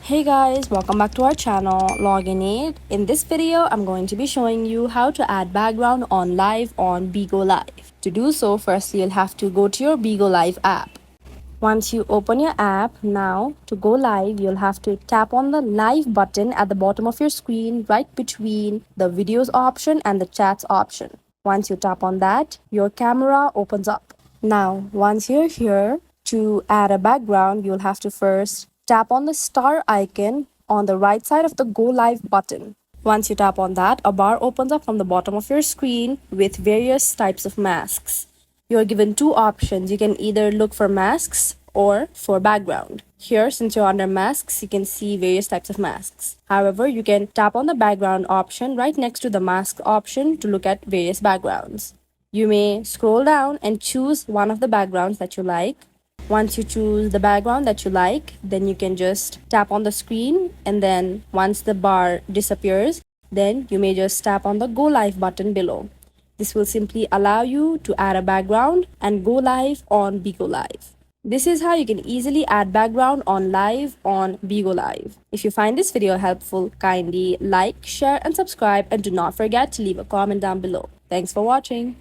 Hey guys, welcome back to our channel, Login Aid. In this video, I'm going to be showing you how to add background on live on Bigo Live. To do so, firstly you'll have to go to your Bigo Live app. Once you open your app, now to go live, you'll have to tap on the live button at the bottom of your screen right between the videos option and the chats option. Once you tap on that, your camera opens up. Now, once you're here, to add a background, you'll have to first tap on the star icon on the right side of the Go Live button. Once you tap on that, a bar opens up from the bottom of your screen with various types of masks. You're given two options. You can either look for masks or for background. Here, since you're under masks, you can see various types of masks. However, you can tap on the background option right next to the mask option to look at various backgrounds. You may scroll down and choose one of the backgrounds that you like. Once you choose the background that you like, then you can just tap on the screen, and then once the bar disappears, then you may just tap on the Go Live button below. This will simply allow you to add a background and go live on Bigo Live. This is how you can easily add background on live on Bigo Live. If you find this video helpful, kindly like, share and subscribe, and do not forget to leave a comment down below. Thanks for watching.